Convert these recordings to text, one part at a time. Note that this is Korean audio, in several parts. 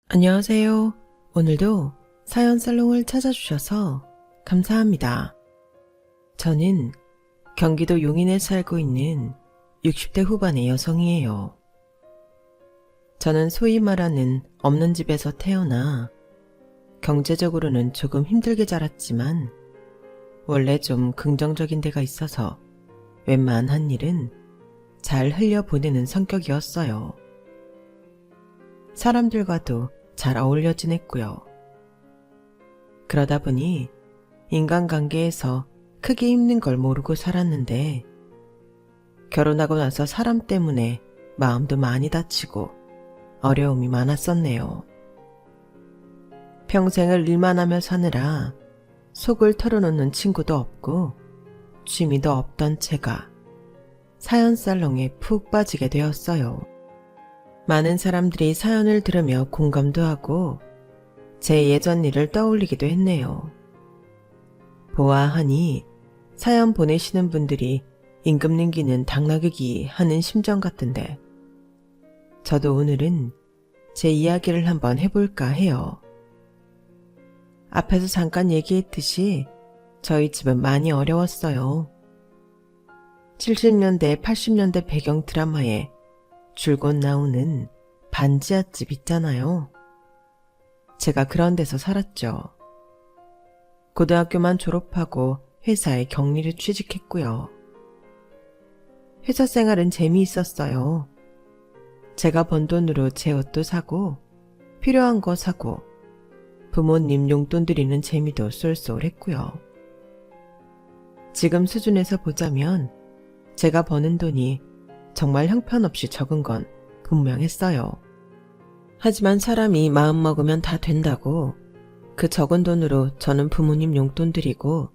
안녕하세요. 오늘도 사연 살롱을 찾아주셔서 감사합니다. 저는 경기도 용인에 살고 있는 60대 후반의 여성이에요. 저는 소위 말하는 없는 집에서 태어나 경제적으로는 조금 힘들게 자랐지만 원래 좀 긍정적인 데가 있어서 웬만한 일은 잘 흘려보내는 성격이었어요. 사람들과도 잘 어울려 지냈고요. 그러다 보니 인간관계에서 크게 힘든 걸 모르고 살았는데 결혼하고 나서 사람 때문에 마음도 많이 다치고 어려움이 많았었네요. 평생을 일만 하며 사느라 속을 털어놓는 친구도 없고 취미도 없던 제가 사연살롱에 푹 빠지게 되었어요. 많은 사람들이 사연을 들으며 공감도 하고 제 예전 일을 떠올리기도 했네요. 보아하니 사연 보내시는 분들이 임금 님기는 당나귀기 하는 심정 같은데 저도 오늘은 제 이야기를 한번 해볼까 해요. 앞에서 잠깐 얘기했듯이 저희 집은 많이 어려웠어요. 70년대, 80년대 배경 드라마에 줄곧 나오는 반지하집 있잖아요. 제가 그런 데서 살았죠. 고등학교만 졸업하고 회사에 격리를 취직했고요. 회사 생활은 재미있었어요. 제가 번 돈으로 제 옷도 사고 필요한 거 사고 부모님 용돈 드리는 재미도 쏠쏠했고요. 지금 수준에서 보자면 제가 버는 돈이 정말 형편없이 적은 건 분명했어요. 하지만 사람이 마음먹으면 다 된다고 그 적은 돈으로 저는 부모님 용돈 드리고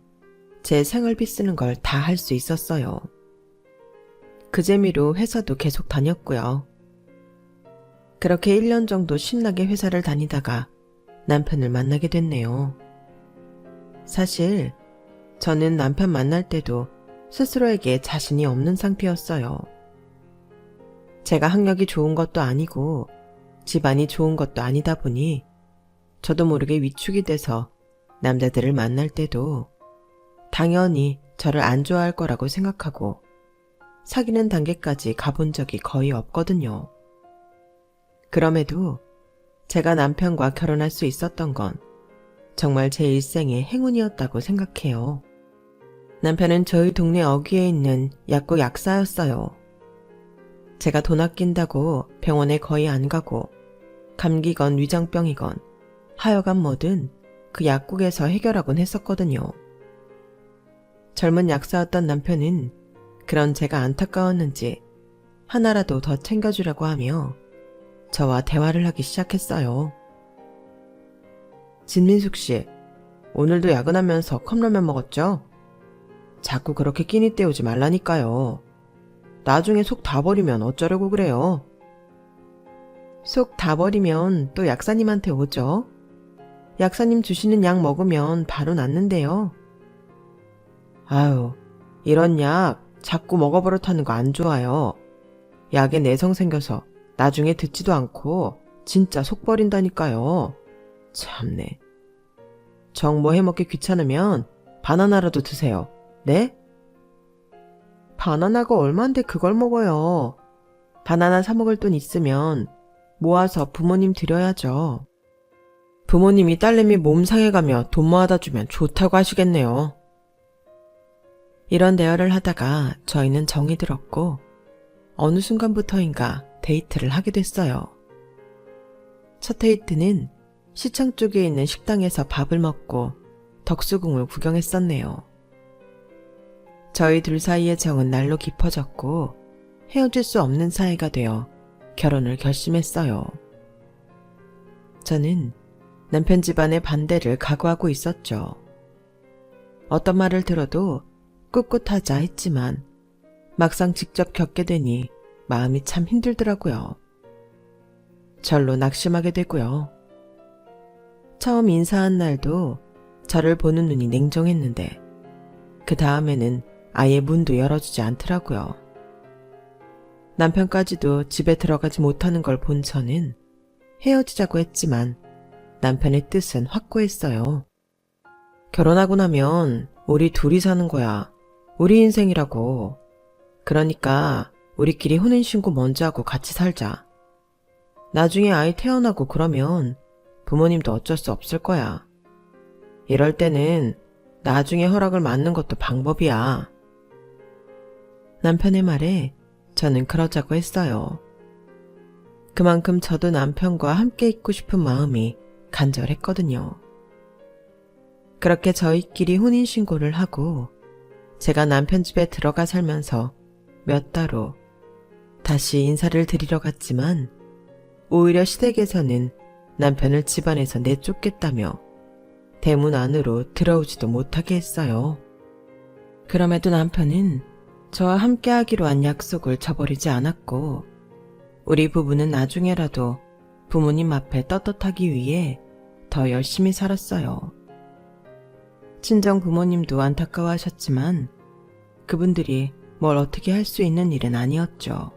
제 생활비 쓰는 걸 다 할 수 있었어요. 그 재미로 회사도 계속 다녔고요. 그렇게 1년 정도 신나게 회사를 다니다가 남편을 만나게 됐네요. 사실 저는 남편 만날 때도 스스로에게 자신이 없는 상태였어요. 제가 학력이 좋은 것도 아니고 집안이 좋은 것도 아니다 보니 저도 모르게 위축이 돼서 남자들을 만날 때도 당연히 저를 안 좋아할 거라고 생각하고 사귀는 단계까지 가본 적이 거의 없거든요. 그럼에도 제가 남편과 결혼할 수 있었던 건 정말 제 일생의 행운이었다고 생각해요. 남편은 저희 동네 어귀에 있는 약국 약사였어요. 제가 돈 아낀다고 병원에 거의 안 가고 감기건 위장병이건 하여간 뭐든 그 약국에서 해결하곤 했었거든요. 젊은 약사였던 남편은 그런 제가 안타까웠는지 하나라도 더 챙겨주려고 하며 저와 대화를 하기 시작했어요. 진민숙 씨, 오늘도 야근하면서 컵라면 먹었죠? 자꾸 그렇게 끼니 때우지 말라니까요. 나중에 속 다 버리면 어쩌려고 그래요? 속 다 버리면 또 약사님한테 오죠. 약사님 주시는 약 먹으면 바로 낫는데요. 아유, 이런 약 자꾸 먹어버릇하는 거 안 좋아요. 약에 내성 생겨서 나중에 듣지도 않고 진짜 속 버린다니까요. 참네. 정뭐 해먹기 귀찮으면 바나나라도 드세요. 네? 바나나가 얼만데 그걸 먹어요. 바나나 사 먹을 돈 있으면 모아서 부모님 드려야죠. 부모님이 딸내미 몸 상해가며 돈 모아다 주면 좋다고 하시겠네요. 이런 대화를 하다가 저희는 정이 들었고 어느 순간부터인가 데이트를 하게 됐어요. 첫 데이트는 시청 쪽에 있는 식당에서 밥을 먹고 덕수궁을 구경했었네요. 저희 둘 사이의 정은 날로 깊어졌고 헤어질 수 없는 사이가 되어 결혼을 결심했어요. 저는 남편 집안의 반대를 각오하고 있었죠. 어떤 말을 들어도 꿋꿋하자 했지만 막상 직접 겪게 되니 마음이 참 힘들더라고요. 절로 낙심하게 되고요. 처음 인사한 날도 저를 보는 눈이 냉정했는데 그 다음에는 아예 문도 열어주지 않더라고요. 남편까지도 집에 들어가지 못하는 걸 본 저는 헤어지자고 했지만 남편의 뜻은 확고했어요. 결혼하고 나면 우리 둘이 사는 거야. 우리 인생이라고. 그러니까 우리끼리 혼인신고 먼저 하고 같이 살자. 나중에 아이 태어나고 그러면 부모님도 어쩔 수 없을 거야. 이럴 때는 나중에 허락을 받는 것도 방법이야. 남편의 말에 저는 그러자고 했어요. 그만큼 저도 남편과 함께 있고 싶은 마음이 간절했거든요. 그렇게 저희끼리 혼인신고를 하고 제가 남편 집에 들어가 살면서 몇 달 후 다시 인사를 드리러 갔지만 오히려 시댁에서는 남편을 집안에서 내쫓겠다며 대문 안으로 들어오지도 못하게 했어요. 그럼에도 남편은 저와 함께하기로 한 약속을 저버리지 않았고 우리 부부는 나중에라도 부모님 앞에 떳떳하기 위해 더 열심히 살았어요. 친정 부모님도 안타까워하셨지만 그분들이 뭘 어떻게 할 수 있는 일은 아니었죠.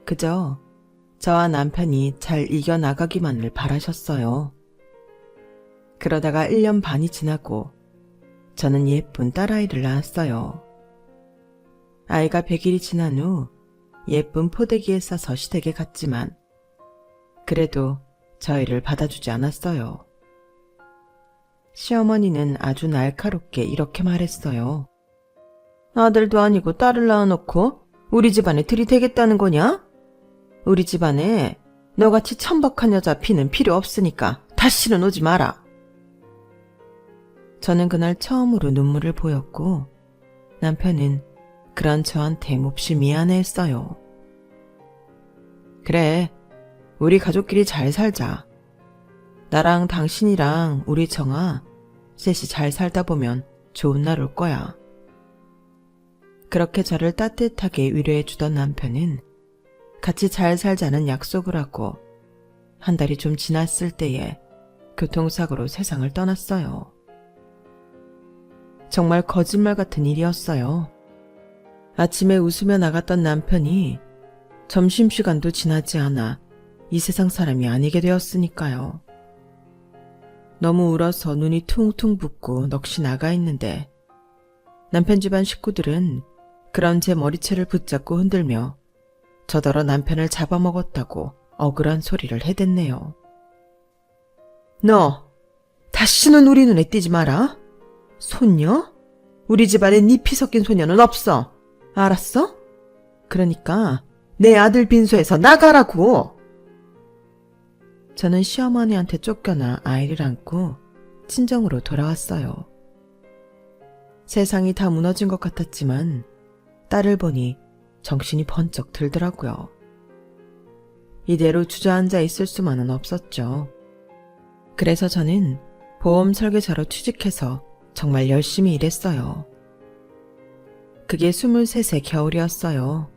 그저 저와 남편이 잘 이겨나가기만을 바라셨어요. 그러다가 1년 반이 지나고 저는 예쁜 딸아이를 낳았어요. 아이가 100일이 지난 후 예쁜 포대기에 싸서 시댁에 갔지만 그래도 저희를 받아주지 않았어요. 시어머니는 아주 날카롭게 이렇게 말했어요. 아들도 아니고 딸을 낳아놓고 우리 집안에 들이대겠다는 거냐? 우리 집안에 너같이 천박한 여자 피는 필요 없으니까 다시는 오지 마라. 저는 그날 처음으로 눈물을 보였고 남편은 그런 저한테 몹시 미안해했어요. 그래, 우리 가족끼리 잘 살자. 나랑 당신이랑 우리 정아 셋이 잘 살다 보면 좋은 날 올 거야. 그렇게 저를 따뜻하게 위로해 주던 남편은 같이 잘 살자는 약속을 하고 한 달이 좀 지났을 때에 교통사고로 세상을 떠났어요. 정말 거짓말 같은 일이었어요. 아침에 웃으며 나갔던 남편이 점심시간도 지나지 않아 이 세상 사람이 아니게 되었으니까요. 너무 울어서 눈이 퉁퉁 붓고 넋이 나가 있는데 남편 집안 식구들은 그런 제 머리채를 붙잡고 흔들며 저더러 남편을 잡아먹었다고 억울한 소리를 해댔네요. 너 다시는 우리 눈에 띄지 마라. 손녀? 우리 집안에 네 피 섞인 소녀는 없어. 알았어? 그러니까 내 아들 빈소에서 나가라고. 저는 시어머니한테 쫓겨나 아이를 안고 친정으로 돌아왔어요. 세상이 다 무너진 것 같았지만 딸을 보니 정신이 번쩍 들더라고요. 이대로 주저앉아 있을 수만은 없었죠. 그래서 저는 보험 설계사로 취직해서 정말 열심히 일했어요. 그게 23세 겨울이었어요.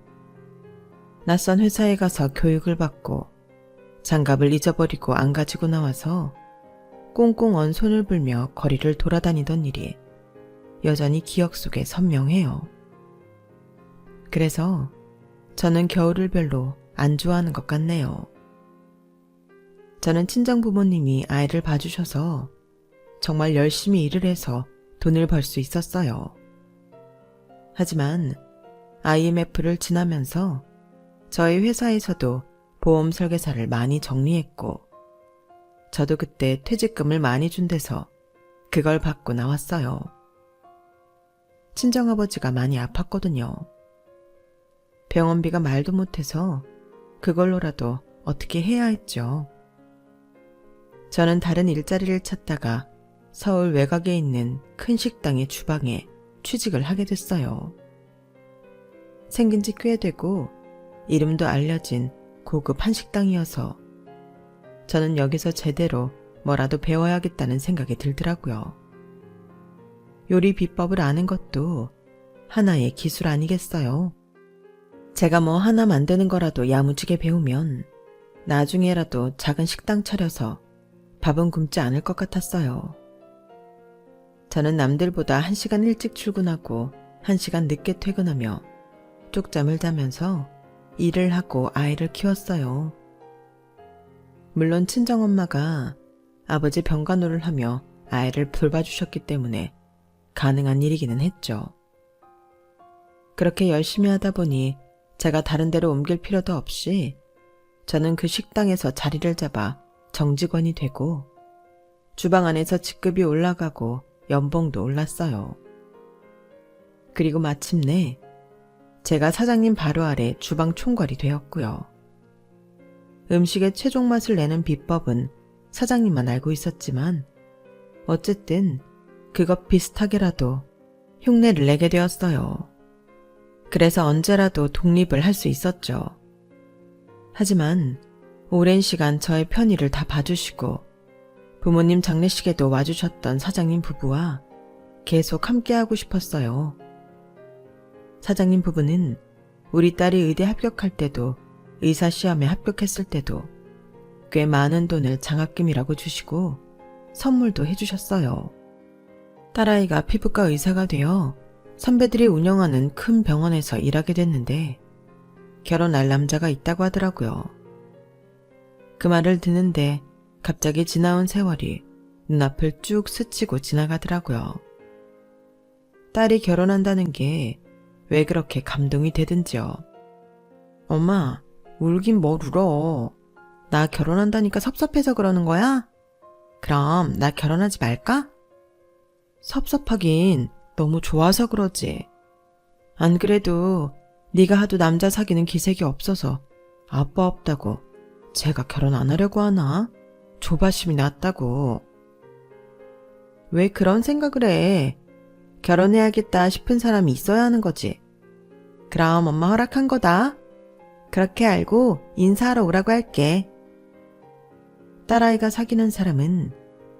낯선 회사에 가서 교육을 받고 장갑을 잊어버리고 안 가지고 나와서 꽁꽁 언 손을 불며 거리를 돌아다니던 일이 여전히 기억 속에 선명해요. 그래서 저는 겨울을 별로 안 좋아하는 것 같네요. 저는 친정 부모님이 아이를 봐주셔서 정말 열심히 일을 해서 돈을 벌 수 있었어요. 하지만 IMF를 지나면서 저희 회사에서도 보험 설계사를 많이 정리했고 저도 그때 퇴직금을 많이 준 데서 그걸 받고 나왔어요. 친정아버지가 많이 아팠거든요. 병원비가 말도 못해서 그걸로라도 어떻게 해야 했죠. 저는 다른 일자리를 찾다가 서울 외곽에 있는 큰 식당의 주방에 취직을 하게 됐어요. 생긴 지 꽤 되고 이름도 알려진 고급 한식당이어서 저는 여기서 제대로 뭐라도 배워야겠다는 생각이 들더라고요. 요리 비법을 아는 것도 하나의 기술 아니겠어요? 제가 뭐 하나 만드는 거라도 야무지게 배우면 나중에라도 작은 식당 차려서 밥은 굶지 않을 것 같았어요. 저는 남들보다 1시간 일찍 출근하고 1시간 늦게 퇴근하며 쪽잠을 자면서 일을 하고 아이를 키웠어요. 물론 친정엄마가 아버지 병간호를 하며 아이를 돌봐주셨기 때문에 가능한 일이기는 했죠. 그렇게 열심히 하다 보니 제가 다른 데로 옮길 필요도 없이 저는 그 식당에서 자리를 잡아 정직원이 되고 주방 안에서 직급이 올라가고 연봉도 올랐어요. 그리고 마침내 제가 사장님 바로 아래 주방 총괄이 되었고요. 음식의 최종 맛을 내는 비법은 사장님만 알고 있었지만 어쨌든 그것 비슷하게라도 흉내를 내게 되었어요. 그래서 언제라도 독립을 할 수 있었죠. 하지만 오랜 시간 저의 편의를 다 봐주시고 부모님 장례식에도 와주셨던 사장님 부부와 계속 함께하고 싶었어요. 사장님 부부는 우리 딸이 의대 합격할 때도 의사 시험에 합격했을 때도 꽤 많은 돈을 장학금이라고 주시고 선물도 해주셨어요. 딸아이가 피부과 의사가 되어 선배들이 운영하는 큰 병원에서 일하게 됐는데 결혼할 남자가 있다고 하더라고요. 그 말을 듣는데 갑자기 지나온 세월이 눈앞을 쭉 스치고 지나가더라고요. 딸이 결혼한다는 게 왜 그렇게 감동이 되든지요. 엄마, 울긴 뭘 울어. 나 결혼한다니까 섭섭해서 그러는 거야? 그럼 나 결혼하지 말까? 섭섭하긴 너무 좋아서 그러지. 안 그래도 네가 하도 남자 사귀는 기색이 없어서 아빠 없다고 제가 결혼 안 하려고 하나? 조바심이 났다고. 왜 그런 생각을 해? 결혼해야겠다 싶은 사람이 있어야 하는 거지. 그럼 엄마 허락한 거다. 그렇게 알고 인사하러 오라고 할게. 딸아이가 사귀는 사람은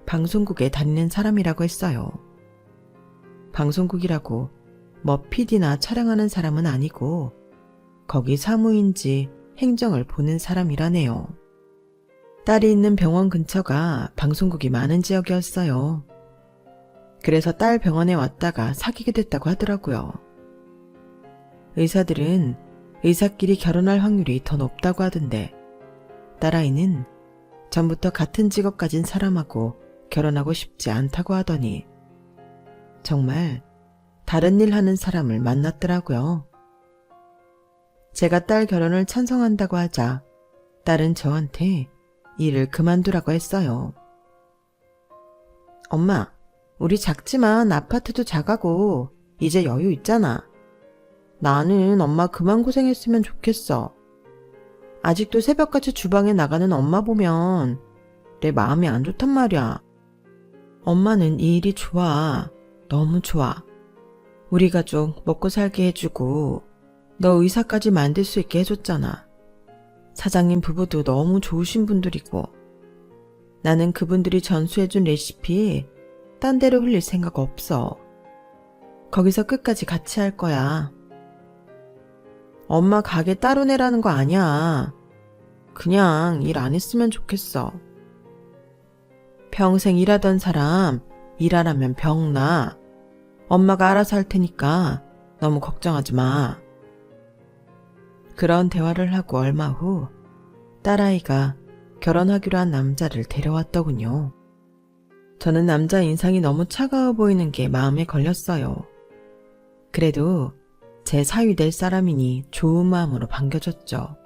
방송국에 다니는 사람이라고 했어요. 방송국이라고 뭐 PD나 촬영하는 사람은 아니고 거기 사무인지 행정을 보는 사람이라네요. 딸이 있는 병원 근처가 방송국이 많은 지역이었어요. 그래서 딸 병원에 왔다가 사귀게 됐다고 하더라고요. 의사들은 의사끼리 결혼할 확률이 더 높다고 하던데 딸아이는 전부터 같은 직업 가진 사람하고 결혼하고 싶지 않다고 하더니 정말 다른 일 하는 사람을 만났더라고요. 제가 딸 결혼을 찬성한다고 하자 딸은 저한테 일을 그만두라고 했어요. 엄마, 우리 작지만 아파트도 작아고 이제 여유 있잖아. 나는 엄마 그만 고생했으면 좋겠어. 아직도 새벽같이 주방에 나가는 엄마 보면 내 마음이 안 좋단 말이야. 엄마는 이 일이 좋아. 너무 좋아. 우리 가족 먹고 살게 해주고 너 의사까지 만들 수 있게 해줬잖아. 사장님 부부도 너무 좋으신 분들이고 나는 그분들이 전수해준 레시피 딴 데로 흘릴 생각 없어. 거기서 끝까지 같이 할 거야. 엄마 가게 따로 내라는 거 아니야. 그냥 일 안 했으면 좋겠어. 평생 일하던 사람 일하라면 병나. 엄마가 알아서 할 테니까 너무 걱정하지 마. 그런 대화를 하고 얼마 후 딸아이가 결혼하기로 한 남자를 데려왔더군요. 저는 남자 인상이 너무 차가워 보이는 게 마음에 걸렸어요. 그래도 제 사위 될 사람이니 좋은 마음으로 반겨줬죠.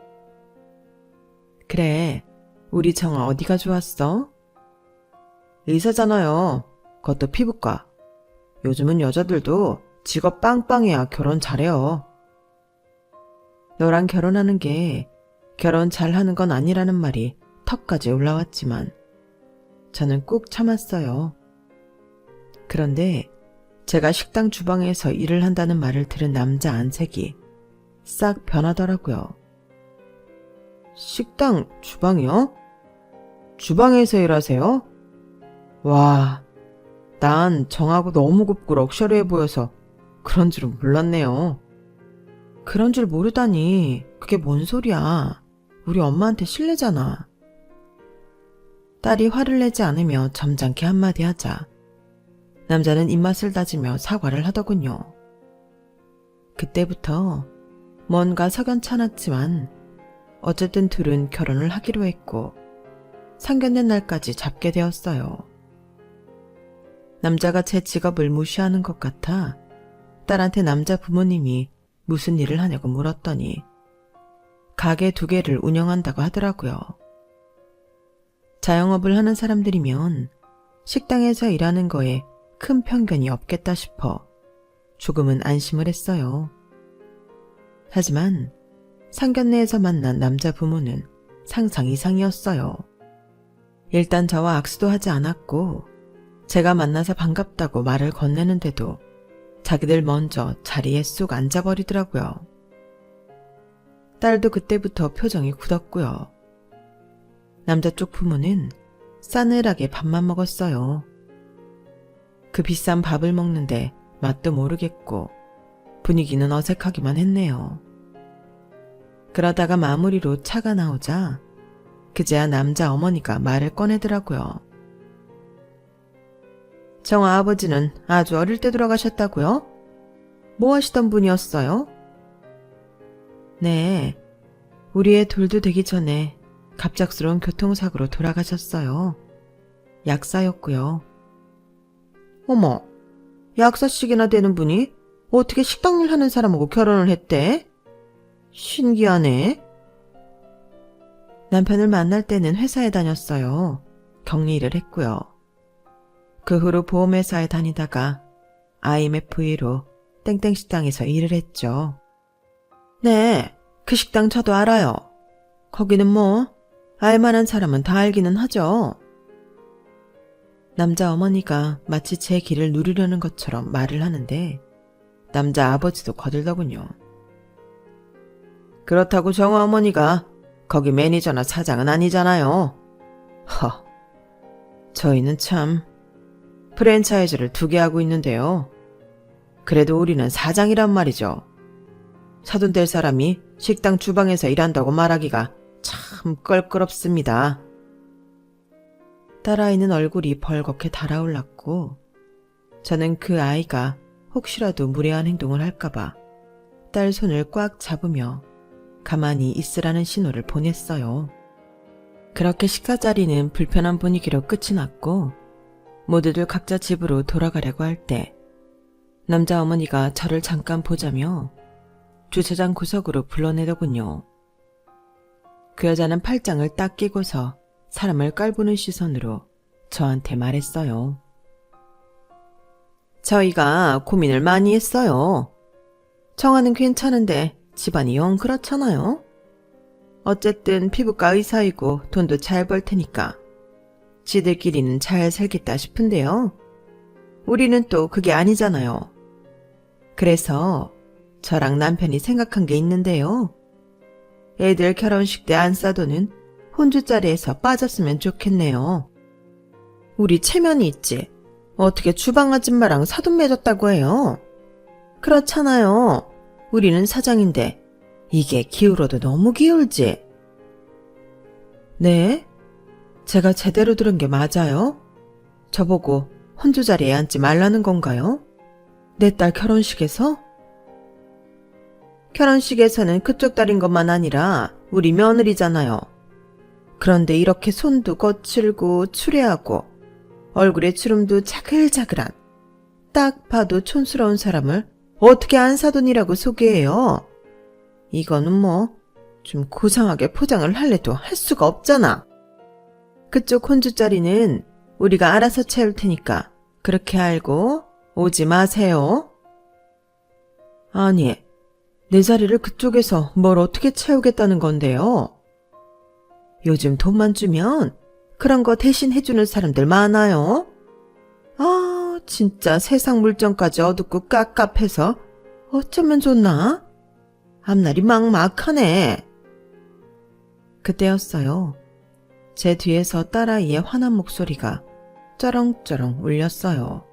그래, 우리 정아 어디가 좋았어? 의사잖아요. 그것도 피부과. 요즘은 여자들도 직업 빵빵해야 결혼 잘해요. 너랑 결혼하는 게 결혼 잘하는 건 아니라는 말이 턱까지 올라왔지만 저는 꾹 참았어요. 그런데 제가 식당 주방에서 일을 한다는 말을 들은 남자 안색이 싹 변하더라고요. 식당 주방이요? 주방에서 일하세요? 와, 난 정하고 너무 곱고 럭셔리해 보여서 그런 줄은 몰랐네요. 그런 줄 모르다니 그게 뭔 소리야. 우리 엄마한테 실례잖아. 딸이 화를 내지 않으며 점잖게 한마디 하자 남자는 입맛을 다지며 사과를 하더군요. 그때부터 뭔가 석연찮았지만 어쨌든 둘은 결혼을 하기로 했고 상견례 날까지 잡게 되었어요. 남자가 제 직업을 무시하는 것 같아 딸한테 남자 부모님이 무슨 일을 하냐고 물었더니 가게 2개를 운영한다고 하더라고요. 자영업을 하는 사람들이면 식당에서 일하는 거에 큰 편견이 없겠다 싶어 조금은 안심을 했어요. 하지만 상견례에서 만난 남자 부모는 상상 이상이었어요. 일단 저와 악수도 하지 않았고 제가 만나서 반갑다고 말을 건네는데도 자기들 먼저 자리에 쑥 앉아버리더라고요. 딸도 그때부터 표정이 굳었고요. 남자 쪽 부모는 싸늘하게 밥만 먹었어요. 그 비싼 밥을 먹는데 맛도 모르겠고 분위기는 어색하기만 했네요. 그러다가 마무리로 차가 나오자 그제야 남자 어머니가 말을 꺼내더라고요. 정아 아버지는 아주 어릴 때 돌아가셨다고요? 뭐 하시던 분이었어요? 네, 우리 애 둘도 되기 전에 갑작스러운 교통사고로 돌아가셨어요. 약사였고요. 어머, 약사씩이나 되는 분이 어떻게 식당일 하는 사람하고 결혼을 했대? 신기하네. 남편을 만날 때는 회사에 다녔어요. 격리를 했고요. 그 후로 보험회사에 다니다가 IMF로 땡땡 식당에서 일을 했죠. 네, 그 식당 저도 알아요. 거기는 뭐 알만한 사람은 다 알기는 하죠. 남자 어머니가 마치 제 길을 누르려는 것처럼 말을 하는데 남자 아버지도 거들더군요. 그렇다고 정아 어머니가 거기 매니저나 사장은 아니잖아요. 저희는 참 프랜차이즈를 2개 하고 있는데요. 그래도 우리는 사장이란 말이죠. 사돈될 사람이 식당 주방에서 일한다고 말하기가 참 껄끄럽습니다. 딸아이는 얼굴이 벌겋게 달아올랐고 저는 그 아이가 혹시라도 무례한 행동을 할까봐 딸 손을 꽉 잡으며 가만히 있으라는 신호를 보냈어요. 그렇게 식사 자리는 불편한 분위기로 끝이 났고 모두들 각자 집으로 돌아가려고 할 때 남자 어머니가 저를 잠깐 보자며 주차장 구석으로 불러내더군요. 그 여자는 팔짱을 딱 끼고서 사람을 깔보는 시선으로 저한테 말했어요. 저희가 고민을 많이 했어요. 정아는 괜찮은데 집안이 영 그렇잖아요. 어쨌든 피부과 의사이고 돈도 잘 벌 테니까 지들끼리는 잘 살겠다 싶은데요. 우리는 또 그게 아니잖아요. 그래서 저랑 남편이 생각한 게 있는데요. 애들 결혼식 때 안 싸도는 혼주자리에서 빠졌으면 좋겠네요. 우리 체면이 있지. 어떻게 주방 아줌마랑 사돈 맺었다고 해요? 그렇잖아요. 우리는 사장인데 이게 기울어도 너무 기울지. 네? 제가 제대로 들은 게 맞아요? 저보고 혼주 자리에 앉지 말라는 건가요? 내 딸 결혼식에서? 결혼식에서는 그쪽 딸인 것만 아니라 우리 며느리잖아요. 그런데 이렇게 손도 거칠고 추레하고 얼굴에 주름도 자글자글한 딱 봐도 촌스러운 사람을 어떻게 안사돈이라고 소개해요? 이거는 뭐 좀 고상하게 포장을 할래도 할 수가 없잖아. 그쪽 혼주 자리는 우리가 알아서 채울 테니까 그렇게 알고 오지 마세요. 아니, 내 자리를 그쪽에서 뭘 어떻게 채우겠다는 건데요? 요즘 돈만 주면 그런 거 대신 해주는 사람들 많아요. 아, 진짜 세상 물정까지 어둡고 깝깝해서 어쩌면 좋나? 앞날이 막막하네. 그때였어요. 제 뒤에서 딸아이의 화난 목소리가 쩌렁쩌렁 울렸어요.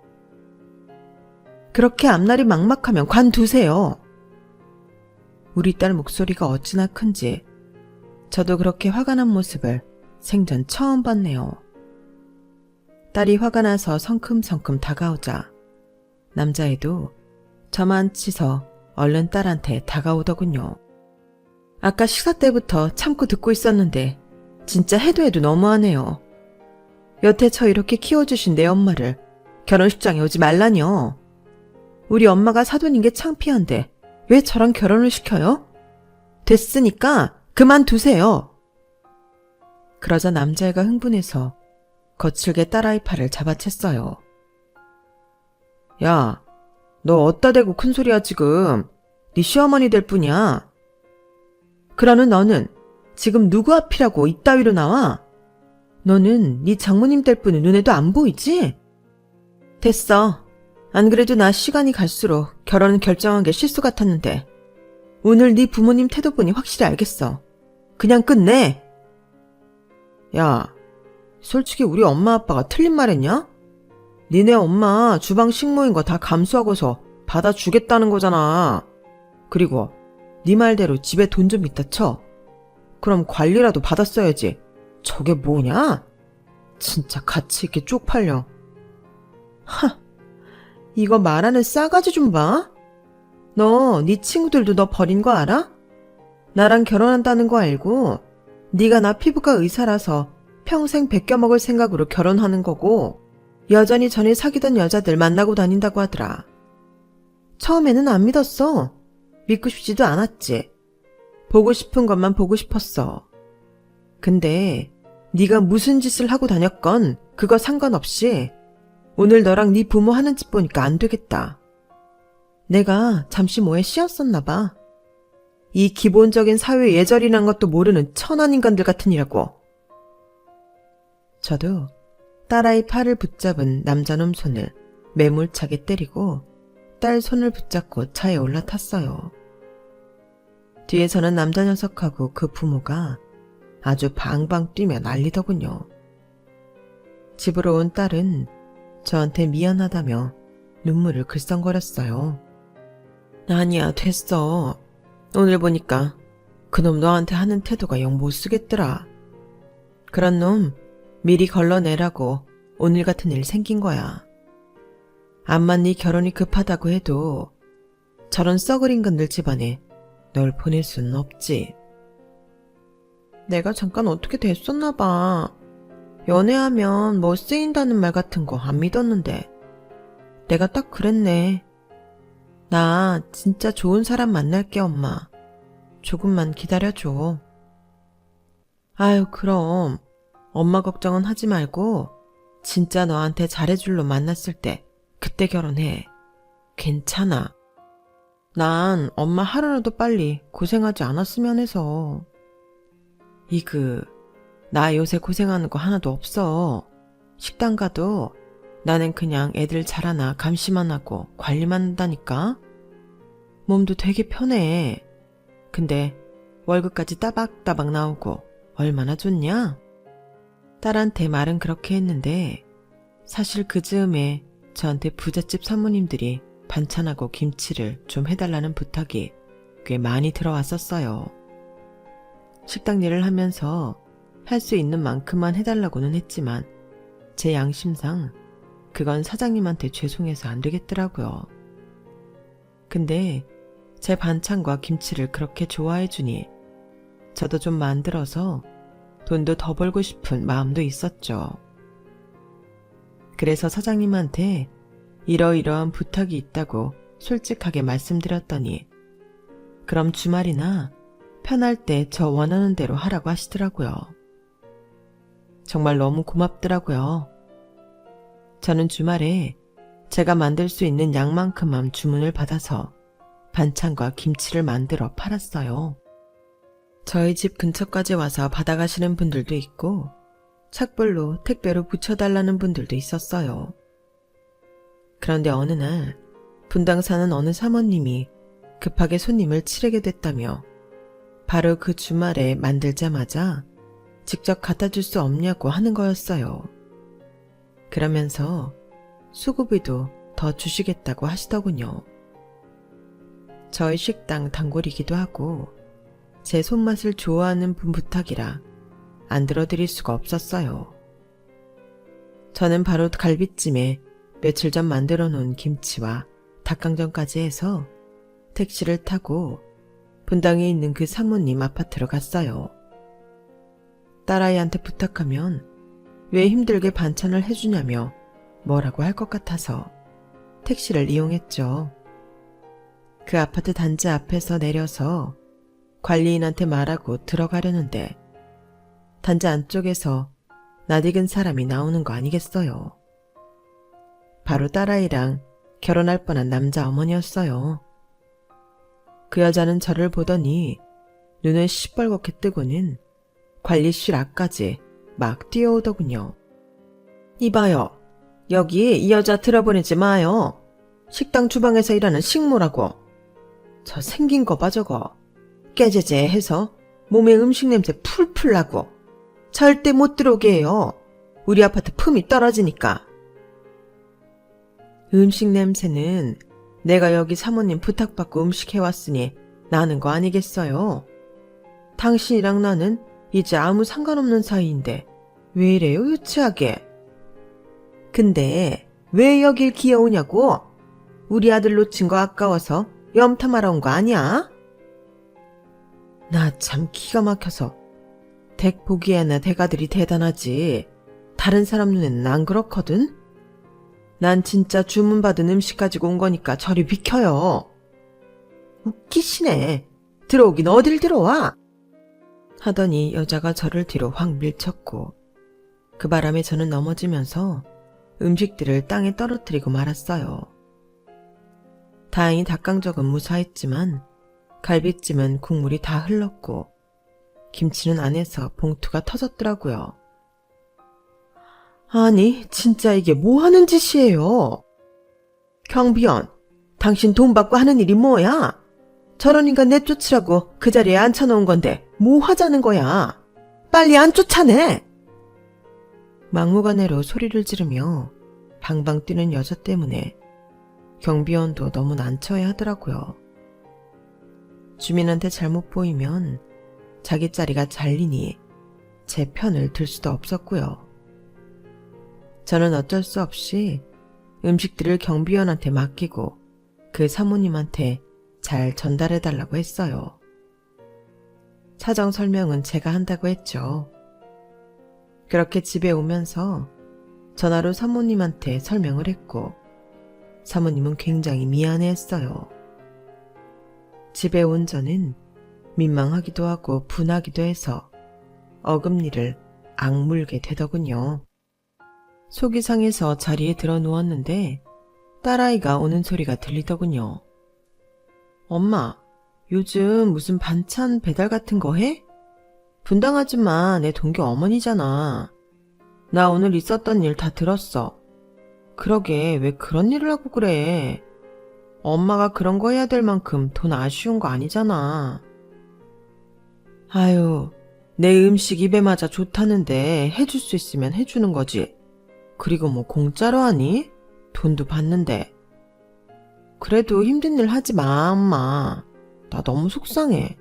그렇게 앞날이 막막하면 관두세요. 우리 딸 목소리가 어찌나 큰지 저도 그렇게 화가 난 모습을 생전 처음 봤네요. 딸이 화가 나서 성큼성큼 다가오자 남자애도 저만 치서 얼른 딸한테 다가오더군요. 아까 식사 때부터 참고 듣고 있었는데 진짜 해도 해도 너무하네요. 여태 저 이렇게 키워주신 내 엄마를 결혼식장에 오지 말라니요. 우리 엄마가 사돈인 게 창피한데 왜 저랑 결혼을 시켜요? 됐으니까 그만두세요. 그러자 남자애가 흥분해서 거칠게 딸아이 팔을 잡아챘어요. 야, 너 어디다 대고 큰소리야 지금. 네 시어머니 될 뿐이야. 그러는 너는 지금 누구 앞이라고 이따위로 나와? 너는 네 장모님 될 뿐은 눈에도 안 보이지? 됐어. 안 그래도 나 시간이 갈수록 결혼은 결정한 게 실수 같았는데 오늘 네 부모님 태도 보니 확실히 알겠어. 그냥 끝내. 야, 솔직히 우리 엄마 아빠가 틀린 말 했냐? 니네 엄마 주방 식모인 거 다 감수하고서 받아주겠다는 거잖아. 그리고 네 말대로 집에 돈 좀 있다 쳐. 그럼 관리라도 받았어야지. 저게 뭐냐? 진짜 가치 있게 쪽팔려. 하, 이거 말하는 싸가지 좀 봐. 너 네 친구들도 너 버린 거 알아? 나랑 결혼한다는 거 알고 네가 나 피부과 의사라서 평생 베껴먹을 생각으로 결혼하는 거고 여전히 전에 사귀던 여자들 만나고 다닌다고 하더라. 처음에는 안 믿었어. 믿고 싶지도 않았지. 보고 싶은 것만 보고 싶었어. 근데 네가 무슨 짓을 하고 다녔건 그거 상관없이 오늘 너랑 네 부모 하는 짓 보니까 안 되겠다. 내가 잠시 뭐에 씌었었나 봐. 이 기본적인 사회 예절이란 것도 모르는 천한 인간들 같으니라고. 저도 딸아이 팔을 붙잡은 남자놈 손을 매몰차게 때리고 딸 손을 붙잡고 차에 올라탔어요. 뒤에서는 남자 녀석하고 그 부모가 아주 방방 뛰며 난리더군요. 집으로 온 딸은 저한테 미안하다며 눈물을 글썽거렸어요. 아니야, 됐어. 오늘 보니까 그놈 너한테 하는 태도가 영 못쓰겠더라. 그런 놈 미리 걸러내라고 오늘 같은 일 생긴 거야. 암만 네 결혼이 급하다고 해도 저런 썩어린 건들 집안에 널 보낼 수는 없지. 내가 잠깐 어떻게 됐었나 봐. 연애하면 뭐 쓰인다는 말 같은 거 안 믿었는데 내가 딱 그랬네. 나 진짜 좋은 사람 만날게 엄마. 조금만 기다려줘. 아유 그럼 엄마 걱정은 하지 말고 진짜 너한테 잘해줄 놈 만났을 때 그때 결혼해. 괜찮아. 난 엄마 하루라도 빨리 고생하지 않았으면 해서. 나 요새 고생하는 거 하나도 없어. 식당 가도 나는 그냥 애들 자라나 감시만 하고 관리만 한다니까. 몸도 되게 편해. 근데 월급까지 따박따박 나오고 얼마나 좋냐? 딸한테 말은 그렇게 했는데 사실 그 즈음에 저한테 부잣집 사모님들이 반찬하고 김치를 좀 해달라는 부탁이 꽤 많이 들어왔었어요. 식당 일을 하면서 할 수 있는 만큼만 해달라고는 했지만 제 양심상 그건 사장님한테 죄송해서 안 되겠더라고요. 근데 제 반찬과 김치를 그렇게 좋아해주니 저도 좀 만들어서 돈도 더 벌고 싶은 마음도 있었죠. 그래서 사장님한테 이러이러한 부탁이 있다고 솔직하게 말씀드렸더니 그럼 주말이나 편할 때 저 원하는 대로 하라고 하시더라고요. 정말 너무 고맙더라고요. 저는 주말에 제가 만들 수 있는 양만큼만 주문을 받아서 반찬과 김치를 만들어 팔았어요. 저희 집 근처까지 와서 받아가시는 분들도 있고 착불로 택배로 붙여달라는 분들도 있었어요. 그런데 어느 날 분당 사는 어느 사모님이 급하게 손님을 치르게 됐다며 바로 그 주말에 만들자마자 직접 갖다 줄 수 없냐고 하는 거였어요. 그러면서 수고비도 더 주시겠다고 하시더군요. 저희 식당 단골이기도 하고 제 손맛을 좋아하는 분 부탁이라 안 들어드릴 수가 없었어요. 저는 바로 갈비찜에 며칠 전 만들어 놓은 김치와 닭강정까지 해서 택시를 타고 분당에 있는 그 사모님 아파트로 갔어요. 딸아이한테 부탁하면 왜 힘들게 반찬을 해주냐며 뭐라고 할 것 같아서 택시를 이용했죠. 그 아파트 단지 앞에서 내려서 관리인한테 말하고 들어가려는데 단지 안쪽에서 낯익은 사람이 나오는 거 아니겠어요. 바로 딸아이랑 결혼할 뻔한 남자 어머니였어요. 그 여자는 저를 보더니 눈을 시뻘겋게 뜨고는 관리실 앞까지 막 뛰어오더군요. 이봐요. 여기 이 여자 들어보내지 마요. 식당 주방에서 일하는 식모라고. 저 생긴 거 봐 저거. 깨재재 해서 몸에 음식 냄새 풀풀 나고. 절대 못 들어오게 해요. 우리 아파트 품이 떨어지니까. 음식 냄새는 내가 여기 사모님 부탁받고 음식 해왔으니 나는 거 아니겠어요? 당신이랑 나는 이제 아무 상관없는 사이인데 왜 이래요 유치하게? 근데 왜 여길 기어오냐고? 우리 아들 놓친 거 아까워서 염탐하러 온 거 아니야? 나 참 기가 막혀서 댁 보기에나 댁아들이 대단하지 다른 사람 눈에는 안 그렇거든? 난 진짜 주문받은 음식 가지고 온 거니까 저리 비켜요. 웃기시네. 들어오긴 어딜 들어와? 하더니 여자가 저를 뒤로 확 밀쳤고 그 바람에 저는 넘어지면서 음식들을 땅에 떨어뜨리고 말았어요. 다행히 닭강정은 무사했지만 갈비찜은 국물이 다 흘렀고 김치는 안에서 봉투가 터졌더라고요. 아니 진짜 이게 뭐 하는 짓이에요? 경비원, 당신 돈 받고 하는 일이 뭐야? 저런 인간 내쫓으라고 그 자리에 앉혀놓은 건데 뭐 하자는 거야? 빨리 안 쫓아내! 막무가내로 소리를 지르며 방방 뛰는 여자 때문에 경비원도 너무 난처해 하더라고요. 주민한테 잘못 보이면 자기 자리가 잘리니 제 편을 들 수도 없었고요. 저는 어쩔 수 없이 음식들을 경비원한테 맡기고 그 사모님한테 잘 전달해달라고 했어요. 사정 설명은 제가 한다고 했죠. 그렇게 집에 오면서 전화로 사모님한테 설명을 했고 사모님은 굉장히 미안해했어요. 집에 온 저는 민망하기도 하고 분하기도 해서 어금니를 악물게 되더군요. 속이 상해서 자리에 들어 누웠는데 딸아이가 오는 소리가 들리더군요. 엄마, 요즘 무슨 반찬 배달 같은 거 해? 분당 아줌마 내 동교 어머니잖아. 나 오늘 있었던 일 다 들었어. 그러게 왜 그런 일을 하고 그래. 엄마가 그런 거 해야 될 만큼 돈 아쉬운 거 아니잖아. 아유, 내 음식 입에 맞아 좋다는데 해줄 수 있으면 해주는 거지. 그리고 뭐 공짜로 하니? 돈도 받는데. 그래도 힘든 일 하지 마, 엄마. 나 너무 속상해.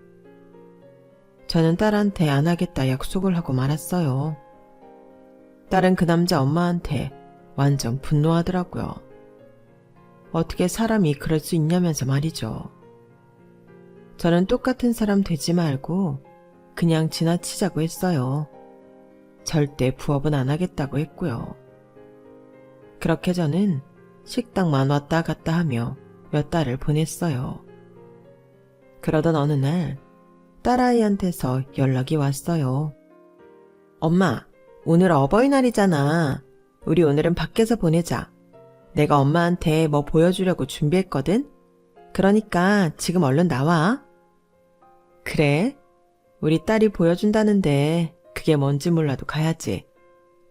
저는 딸한테 안 하겠다 약속을 하고 말았어요. 딸은 그 남자 엄마한테 완전 분노하더라고요. 어떻게 사람이 그럴 수 있냐면서 말이죠. 저는 똑같은 사람 되지 말고 그냥 지나치자고 했어요. 절대 부업은 안 하겠다고 했고요. 그렇게 저는 식당만 왔다 갔다 하며 몇 달을 보냈어요. 그러던 어느 날 딸아이한테서 연락이 왔어요. 엄마, 오늘 어버이날이잖아. 우리 오늘은 밖에서 보내자. 내가 엄마한테 뭐 보여주려고 준비했거든? 그러니까 지금 얼른 나와. 그래? 우리 딸이 보여준다는데 그게 뭔지 몰라도 가야지.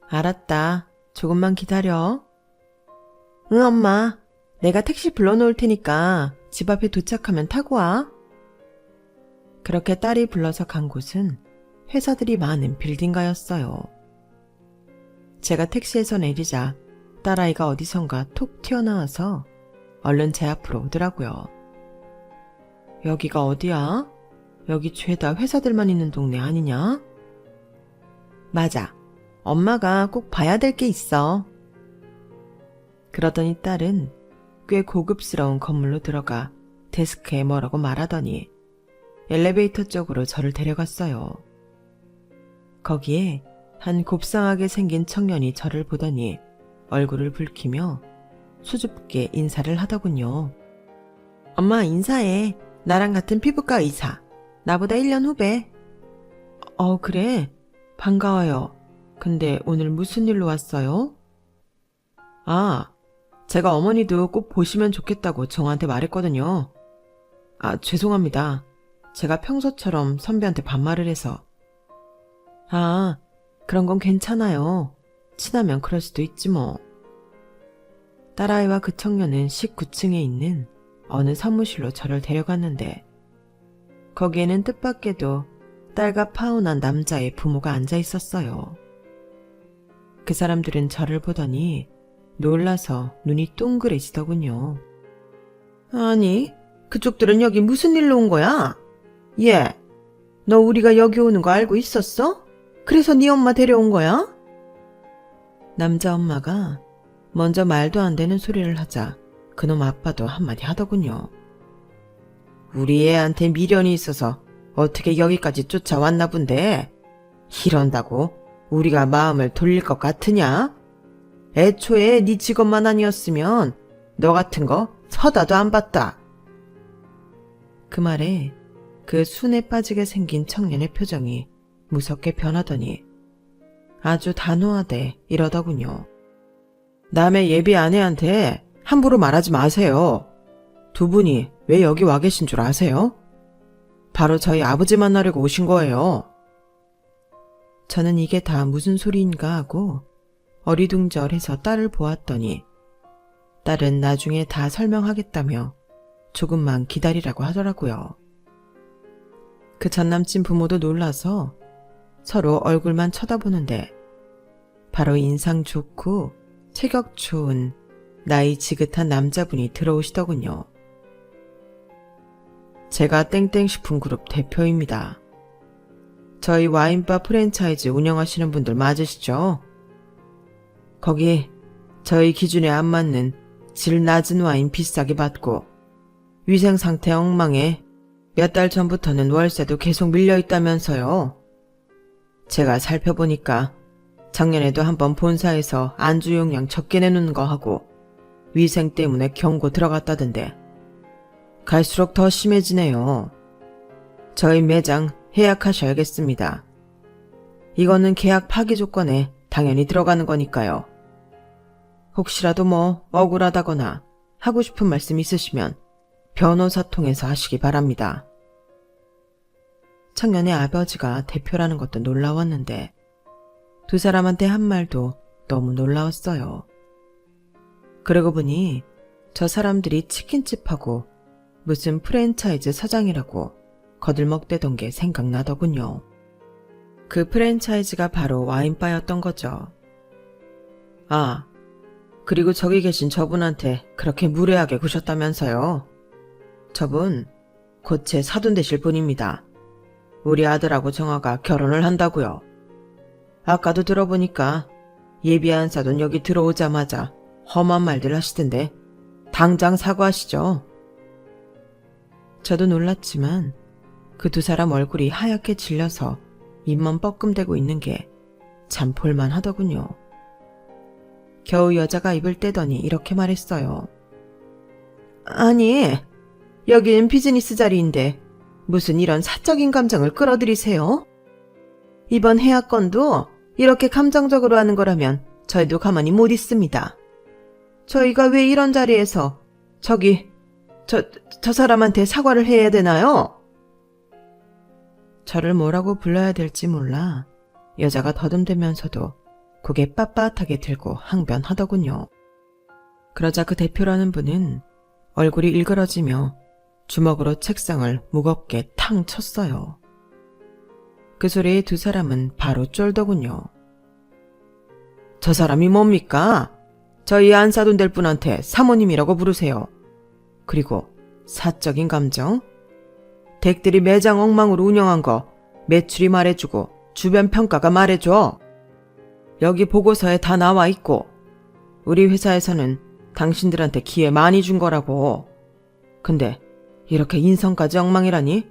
알았다. 조금만 기다려. 응, 엄마. 내가 택시 불러놓을 테니까 집 앞에 도착하면 타고 와. 그렇게 딸이 불러서 간 곳은 회사들이 많은 빌딩가였어요. 제가 택시에서 내리자 딸아이가 어디선가 톡 튀어나와서 얼른 제 앞으로 오더라고요. 여기가 어디야? 여기 죄다 회사들만 있는 동네 아니냐? 맞아. 엄마가 꼭 봐야 될 게 있어. 그러더니 딸은 꽤 고급스러운 건물로 들어가 데스크에 뭐라고 말하더니 엘리베이터 쪽으로 저를 데려갔어요. 거기에 한 곱상하게 생긴 청년이 저를 보더니 얼굴을 붉히며 수줍게 인사를 하더군요. 엄마 인사해. 나랑 같은 피부과 의사. 나보다 1년 후배. 그래? 반가워요. 근데 오늘 무슨 일로 왔어요? 아, 제가 어머니도 꼭 보시면 좋겠다고 정한테 말했거든요. 죄송합니다. 제가 평소처럼 선배한테 반말을 해서. 그런 건 괜찮아요. 친하면 그럴 수도 있지 뭐. 딸아이와 그 청년은 19층에 있는 어느 사무실로 저를 데려갔는데 거기에는 뜻밖에도 딸과 파혼한 남자의 부모가 앉아 있었어요. 그 사람들은 저를 보더니 놀라서 눈이 동그래지더군요. 아니, 그쪽들은 여기 무슨 일로 온 거야? 얘, 너 우리가 여기 오는 거 알고 있었어? 그래서 네 엄마 데려온 거야? 남자 엄마가 먼저 말도 안 되는 소리를 하자 그놈 아빠도 한마디 하더군요. 우리 애한테 미련이 있어서 어떻게 여기까지 쫓아왔나 본데 이런다고 우리가 마음을 돌릴 것 같으냐? 애초에 네 직업만 아니었으면 너 같은 거 쳐다도 안 봤다. 그 말에 그 순에 빠지게 생긴 청년의 표정이 무섭게 변하더니 아주 단호하게 이러더군요. 남의 예비 아내한테 함부로 말하지 마세요. 두 분이 왜 여기 와 계신 줄 아세요? 바로 저희 아버지 만나려고 오신 거예요. 저는 이게 다 무슨 소리인가 하고 어리둥절해서 딸을 보았더니 딸은 나중에 다 설명하겠다며 조금만 기다리라고 하더라고요. 그 전남친 부모도 놀라서 서로 얼굴만 쳐다보는데 바로 인상 좋고 체격 좋은 나이 지긋한 남자분이 들어오시더군요. 제가 땡땡식품그룹 대표입니다. 저희 와인바 프랜차이즈 운영하시는 분들 맞으시죠? 거기 저희 기준에 안 맞는 질 낮은 와인 비싸게 받고 위생 상태 엉망에 몇 달 전부터는 월세도 계속 밀려있다면서요. 제가 살펴보니까 작년에도 한번 본사에서 안주 용량 적게 내놓는 거 하고 위생 때문에 경고 들어갔다던데 갈수록 더 심해지네요. 저희 매장 해약하셔야겠습니다. 이거는 계약 파기 조건에 당연히 들어가는 거니까요. 혹시라도 뭐 억울하다거나 하고 싶은 말씀 있으시면 변호사 통해서 하시기 바랍니다. 청년의 아버지가 대표라는 것도 놀라웠는데 두 사람한테 한 말도 너무 놀라웠어요. 그러고 보니 저 사람들이 치킨집하고 무슨 프랜차이즈 사장이라고 거들먹대던 게 생각나더군요. 그 프랜차이즈가 바로 와인바였던 거죠. 그리고 저기 계신 저분한테 그렇게 무례하게 구셨다면서요. 저분 곧 제 사돈 되실 분입니다. 우리 아들하고 정아가 결혼을 한다고요. 아까도 들어보니까 예비한 사돈 여기 들어오자마자 험한 말들 하시던데 당장 사과하시죠. 저도 놀랐지만 그 두 사람 얼굴이 하얗게 질려서 입만 뻐끔대고 있는 게 참 볼만하더군요. 겨우 여자가 입을 떼더니 이렇게 말했어요. 아니, 여긴 비즈니스 자리인데 무슨 이런 사적인 감정을 끌어들이세요? 이번 해약건도 이렇게 감정적으로 하는 거라면 저희도 가만히 못 있습니다. 저희가 왜 이런 자리에서 저 사람한테 사과를 해야 되나요? 저를 뭐라고 불러야 될지 몰라 여자가 더듬대면서도 고개 빳빳하게 들고 항변하더군요. 그러자 그 대표라는 분은 얼굴이 일그러지며 주먹으로 책상을 무겁게 탕 쳤어요. 그 소리에 두 사람은 바로 쫄더군요. 저 사람이 뭡니까? 저희 안 사돈 될 분한테 사모님이라고 부르세요. 그리고 사적인 감정? 댁들이 매장 엉망으로 운영한 거 매출이 말해주고 주변 평가가 말해줘. 여기 보고서에 다 나와 있고 우리 회사에서는 당신들한테 기회 많이 준 거라고. 근데 이렇게 인성까지 엉망이라니?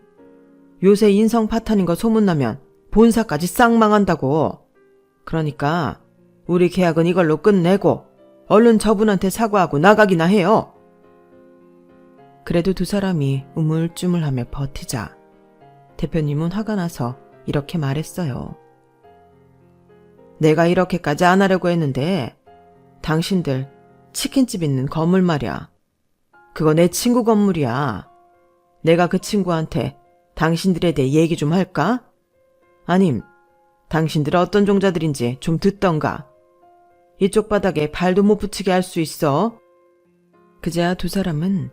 요새 인성 파탄인 거 소문나면 본사까지 싹 망한다고. 그러니까 우리 계약은 이걸로 끝내고 얼른 저분한테 사과하고 나가기나 해요. 그래도 두 사람이 우물쭈물하며 버티자 대표님은 화가 나서 이렇게 말했어요. 내가 이렇게까지 안 하려고 했는데 당신들 치킨집 있는 건물 말이야. 그거 내 친구 건물이야. 내가 그 친구한테 당신들에 대해 얘기 좀 할까? 아님 당신들 어떤 종자들인지 좀 듣던가. 이쪽 바닥에 발도 못 붙이게 할 수 있어. 그제야 두 사람은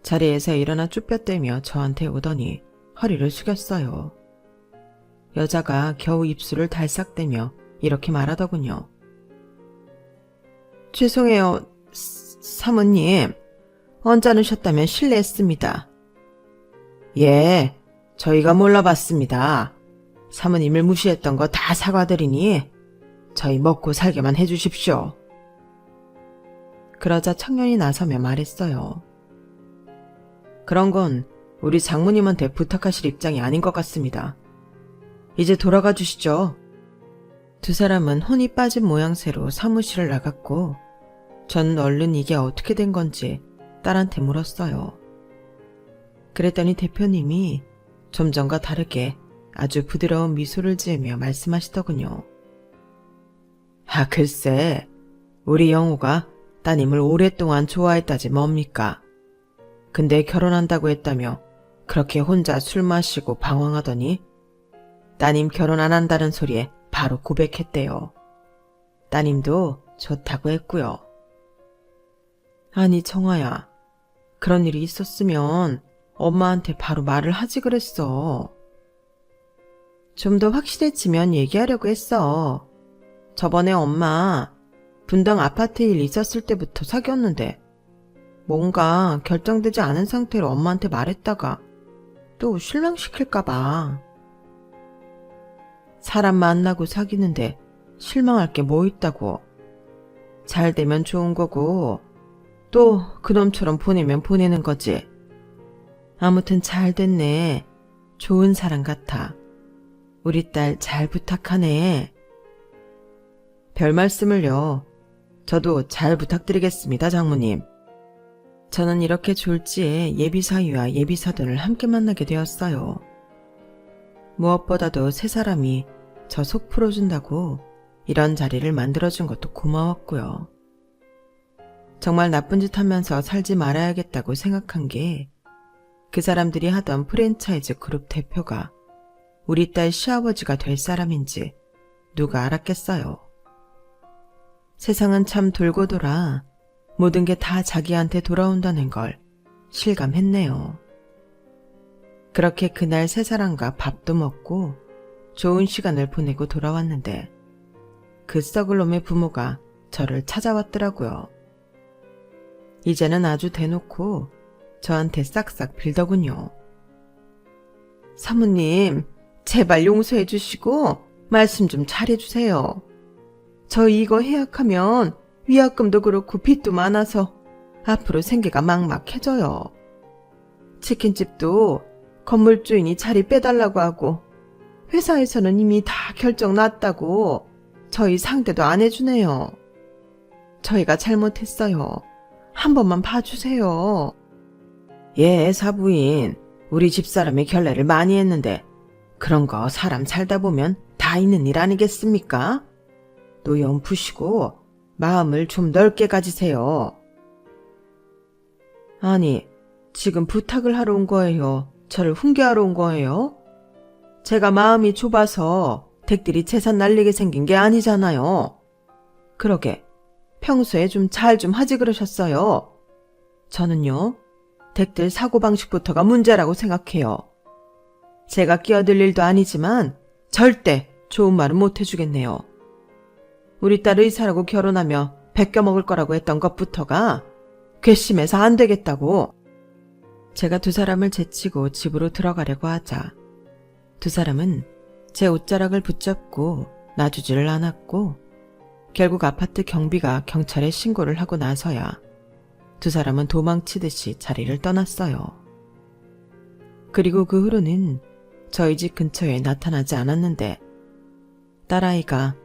자리에서 일어나 쭈뼛대며 저한테 오더니 허리를 숙였어요. 여자가 겨우 입술을 달싹대며 이렇게 말하더군요. 죄송해요, 사모님. 언짢으셨다면 실례했습니다. 예, 저희가 몰라봤습니다. 사모님을 무시했던 거 다 사과드리니 저희 먹고 살게만 해주십시오. 그러자 청년이 나서며 말했어요. 그런 건 우리 장모님한테 부탁하실 입장이 아닌 것 같습니다. 이제 돌아가 주시죠. 두 사람은 혼이 빠진 모양새로 사무실을 나갔고 전 얼른 이게 어떻게 된 건지 딸한테 물었어요. 그랬더니 대표님이 좀 전과 다르게 아주 부드러운 미소를 지으며 말씀하시더군요. 아, 글쎄, 우리 영호가 따님을 오랫동안 좋아했다지 뭡니까? 근데 결혼한다고 했다며 그렇게 혼자 술 마시고 방황하더니 따님 결혼 안 한다는 소리에 바로 고백했대요. 따님도 좋다고 했고요. 아니 정아야, 그런 일이 있었으면 엄마한테 바로 말을 하지 그랬어. 좀 더 확실해지면 얘기하려고 했어. 저번에 엄마 분당 아파트 일 있었을 때부터 사귀었는데 뭔가 결정되지 않은 상태로 엄마한테 말했다가 또 실망시킬까봐. 사람 만나고 사귀는데 실망할 게 뭐 있다고. 잘 되면 좋은 거고 또 그놈처럼 보내면 보내는 거지. 아무튼 잘 됐네. 좋은 사람 같아. 우리 딸 잘 부탁하네. 별 말씀을요. 저도 잘 부탁드리겠습니다, 장모님. 저는 이렇게 졸지에 예비사위와 예비사돈을 함께 만나게 되었어요. 무엇보다도 세 사람이 저 속 풀어준다고 이런 자리를 만들어준 것도 고마웠고요. 정말 나쁜 짓 하면서 살지 말아야겠다고 생각한 게 그 사람들이 하던 프랜차이즈 그룹 대표가 우리 딸 시아버지가 될 사람인지 누가 알았겠어요. 세상은 참 돌고 돌아 모든 게 다 자기한테 돌아온다는 걸 실감했네요. 그렇게 그날 세 사람과 밥도 먹고 좋은 시간을 보내고 돌아왔는데 그 썩을 놈의 부모가 저를 찾아왔더라고요. 이제는 아주 대놓고 저한테 싹싹 빌더군요. 사모님, 제발 용서해 주시고 말씀 좀 잘해주세요. 저희 이거 해약하면 위약금도 그렇고 빚도 많아서 앞으로 생계가 막막해져요. 치킨집도 건물주인이 자리 빼달라고 하고 회사에서는 이미 다 결정 났다고 저희 상대도 안 해주네요. 저희가 잘못했어요. 한 번만 봐주세요. 예, 사부인. 우리 집사람이 결례를 많이 했는데 그런 거 사람 살다 보면 다 있는 일 아니겠습니까? 노염 푸시고 마음을 좀 넓게 가지세요. 아니, 지금 부탁을 하러 온 거예요? 저를 훈계하러 온 거예요? 제가 마음이 좁아서 댁들이 재산 날리게 생긴 게 아니잖아요. 그러게, 평소에 좀 잘 좀 하지 그러셨어요. 저는요, 댁들 사고방식부터가 문제라고 생각해요. 제가 끼어들 일도 아니지만 절대 좋은 말은 못 해주겠네요. 우리 딸 의사라고 결혼하며 베껴먹을 거라고 했던 것부터가 괘씸해서 안 되겠다고. 제가 두 사람을 제치고 집으로 들어가려고 하자 두 사람은 제 옷자락을 붙잡고 놔주지를 않았고 결국 아파트 경비가 경찰에 신고를 하고 나서야 두 사람은 도망치듯이 자리를 떠났어요. 그리고 그 후로는 저희 집 근처에 나타나지 않았는데 딸아이가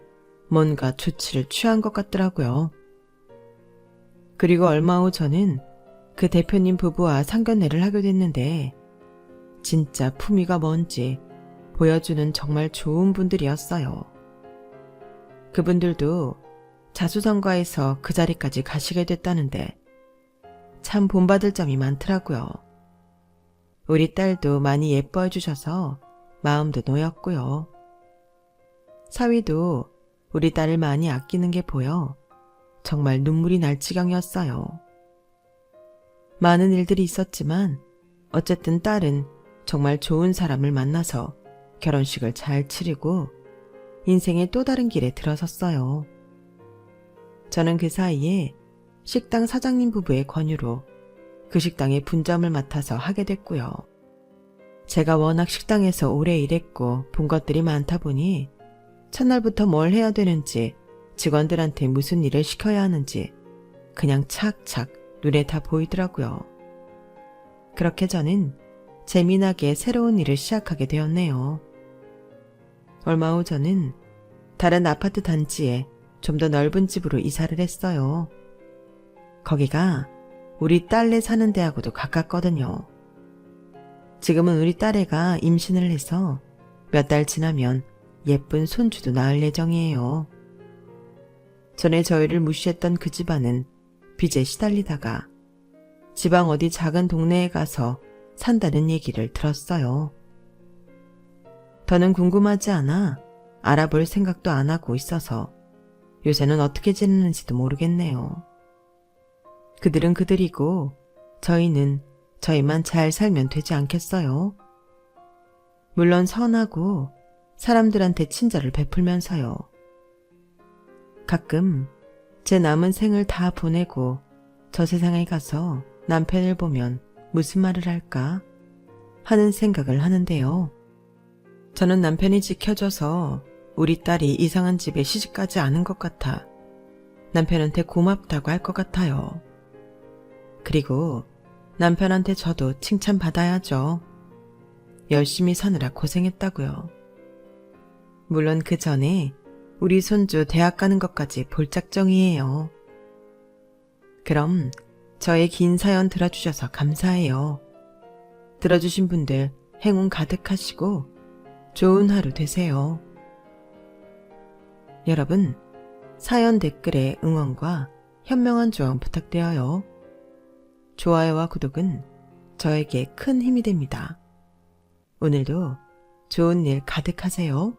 뭔가 조치를 취한 것 같더라고요. 그리고 얼마 후 저는 그 대표님 부부와 상견례를 하게 됐는데 진짜 품위가 뭔지 보여주는 정말 좋은 분들이었어요. 그분들도 자수성가해서 그 자리까지 가시게 됐다는데 참 본받을 점이 많더라고요. 우리 딸도 많이 예뻐해 주셔서 마음도 놓였고요. 사위도 우리 딸을 많이 아끼는 게 보여 정말 눈물이 날 지경이었어요. 많은 일들이 있었지만 어쨌든 딸은 정말 좋은 사람을 만나서 결혼식을 잘 치르고 인생의 또 다른 길에 들어섰어요. 저는 그 사이에 식당 사장님 부부의 권유로 그 식당의 분점을 맡아서 하게 됐고요. 제가 워낙 식당에서 오래 일했고 본 것들이 많다 보니 첫날부터 뭘 해야 되는지 직원들한테 무슨 일을 시켜야 하는지 그냥 착착 눈에 다 보이더라고요. 그렇게 저는 재미나게 새로운 일을 시작하게 되었네요. 얼마 후 저는 다른 아파트 단지에 좀 더 넓은 집으로 이사를 했어요. 거기가 우리 딸네 사는 데하고도 가깝거든요. 지금은 우리 딸애가 임신을 해서 몇 달 지나면 예쁜 손주도 낳을 예정이에요. 전에 저희를 무시했던 그 집안은 빚에 시달리다가 지방 어디 작은 동네에 가서 산다는 얘기를 들었어요. 더는 궁금하지 않아 알아볼 생각도 안 하고 있어서 요새는 어떻게 지내는지도 모르겠네요. 그들은 그들이고 저희는 저희만 잘 살면 되지 않겠어요? 물론 선하고 사람들한테 친절을 베풀면서요. 가끔 제 남은 생을 다 보내고 저 세상에 가서 남편을 보면 무슨 말을 할까 하는 생각을 하는데요. 저는 남편이 지켜줘서 우리 딸이 이상한 집에 시집가지 않은 것 같아 남편한테 고맙다고 할 것 같아요. 그리고 남편한테 저도 칭찬받아야죠. 열심히 사느라 고생했다고요. 물론 그 전에 우리 손주 대학 가는 것까지 볼 작정이에요. 그럼 저의 긴 사연 들어주셔서 감사해요. 들어주신 분들 행운 가득하시고 좋은 하루 되세요. 여러분, 사연 댓글에 응원과 현명한 조언 부탁드려요. 좋아요와 구독은 저에게 큰 힘이 됩니다. 오늘도 좋은 일 가득하세요.